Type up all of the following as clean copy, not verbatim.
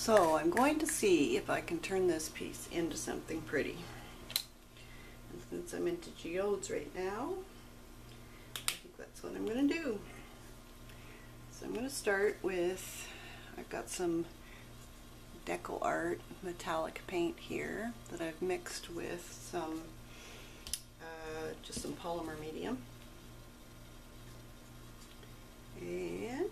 So I'm going to see if I can turn this piece into something pretty. And since I'm into geodes right now, I think that's what I'm going to do. So I'm going to start with, I've got some Deco Art metallic paint here that I've mixed with some, just some polymer medium. And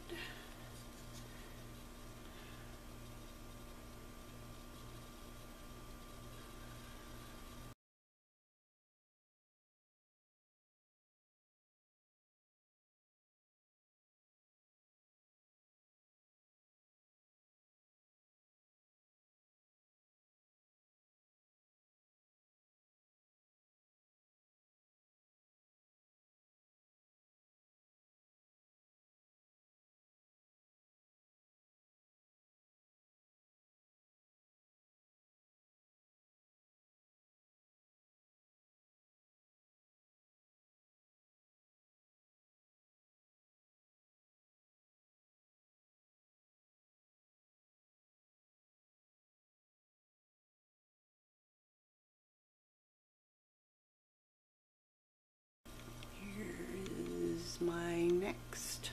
my next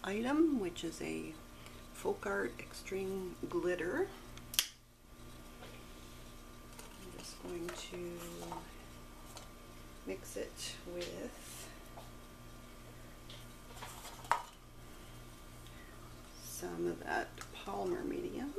item, which is a Folk Art Extreme Glitter. I'm just going to mix it with some of that polymer medium.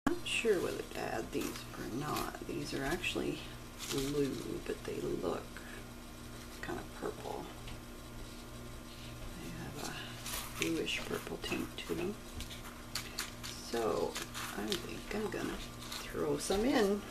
Not sure whether to add these or not. These are actually blue, but they look kind of purple. They have a bluish purple tint to them. So I think I'm gonna throw some in.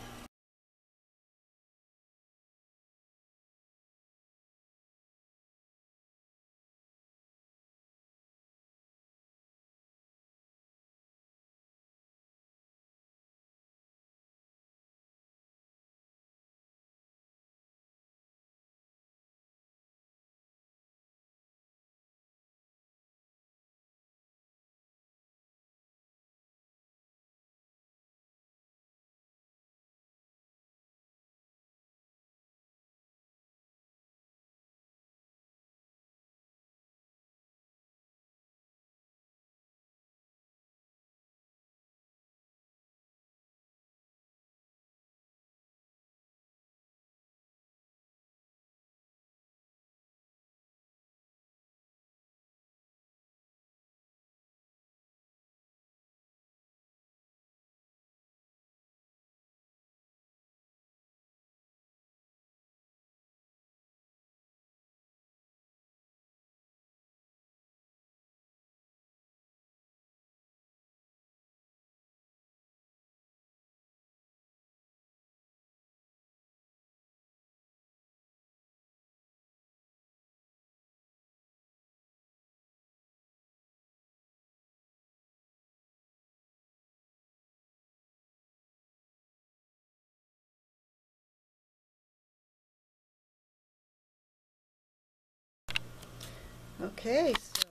Okay, so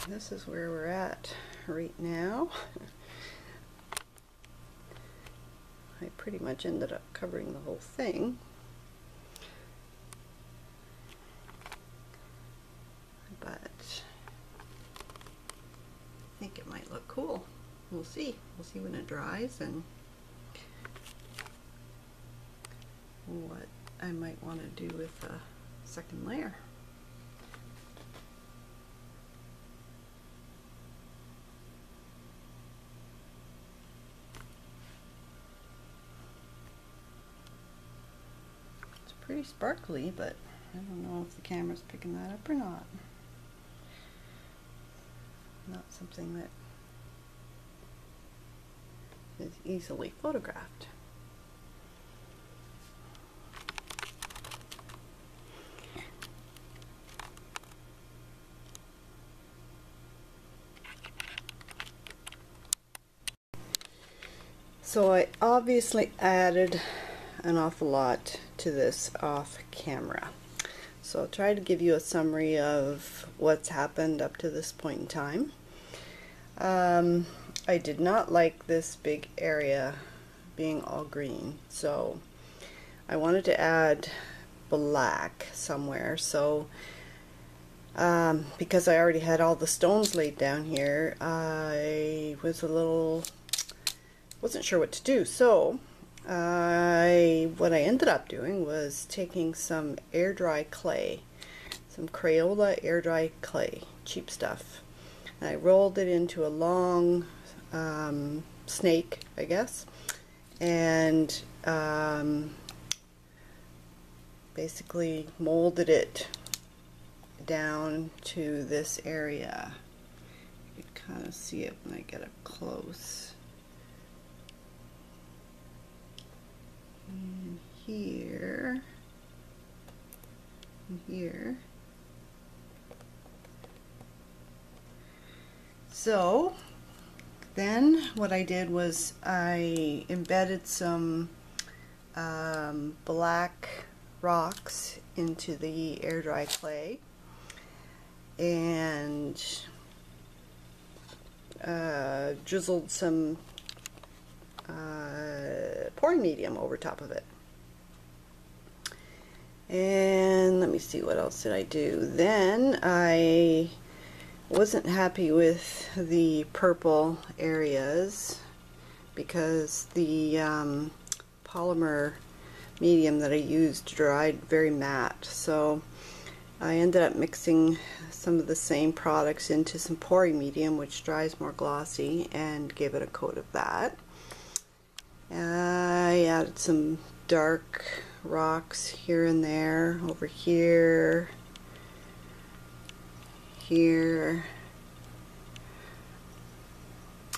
this is where we're at right now. I pretty much ended up covering the whole thing. But I think it might look cool. We'll see. We'll see when it dries and what I might want to do with the second layer. It's pretty sparkly, but I don't know if the camera's picking that up or not. Not something that is easily photographed. So I obviously added an awful lot to this off camera. So I'll try to give you a summary of what's happened up to this point in time. I did not like this big area being all green, so I wanted to add black somewhere. So because I already had all the stones laid down here, I was wasn't sure what to do. So what I ended up doing was taking some air dry clay, some Crayola air dry clay, cheap stuff, and I rolled it into a long snake, I guess, and basically molded it down to this area. You can kind of see it when I get up close. And here, and here. So then what I did was I embedded some black rocks into the air dry clay and drizzled some pouring medium over top of it. And let me see, what else did I do? Then I wasn't happy with the purple areas because the polymer medium that I used dried very matte, so I ended up mixing some of the same products into some pouring medium, which dries more glossy, and gave it a coat of that. I added some dark rocks here and there, over here, here.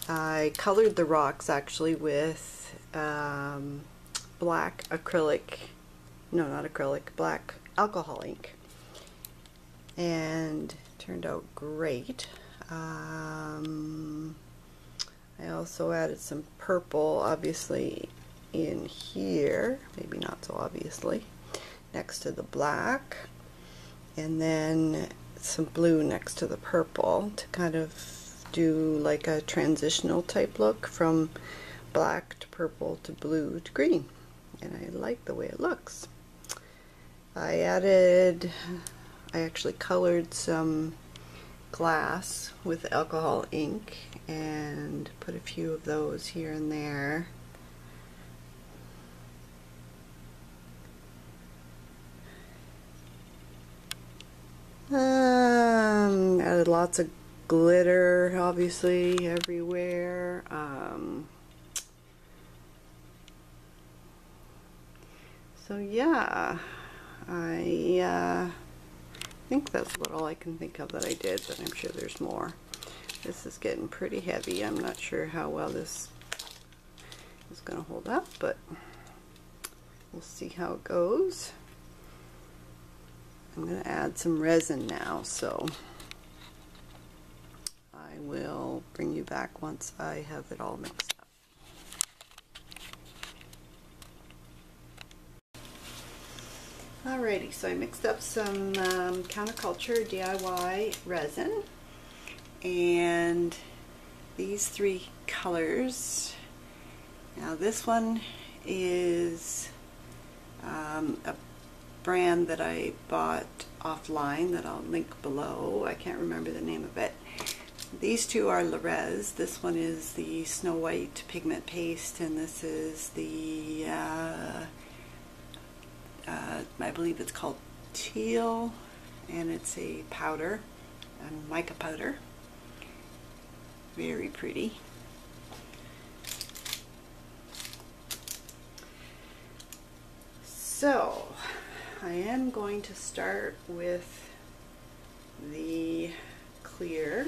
I colored the rocks actually with black acrylic, no, not acrylic, black alcohol ink, and turned out great. I also added some purple, obviously, in here, maybe not so obviously, next to the black, and then some blue next to the purple to kind of do like a transitional type look from black to purple to blue to green, and I like the way it looks. I actually colored some glass with alcohol ink and put a few of those here and there. Added lots of glitter, obviously, everywhere. So yeah, I think that's about all I can think of that I did, but I'm sure there's more. This is getting pretty heavy. I'm not sure how well this is going to hold up, but we'll see how it goes. I'm going to add some resin now, so I will bring you back once I have it all mixed up. Alrighty, so I mixed up some counterculture DIY resin, and these three colors. Now this one is a brand that I bought offline that I'll link below. I can't remember the name of it. These two are Resin. This one is the Snow White pigment paste, and this is the I believe it's called Teal, and it's a powder, a mica powder. Very pretty. So I am going to start with the clear.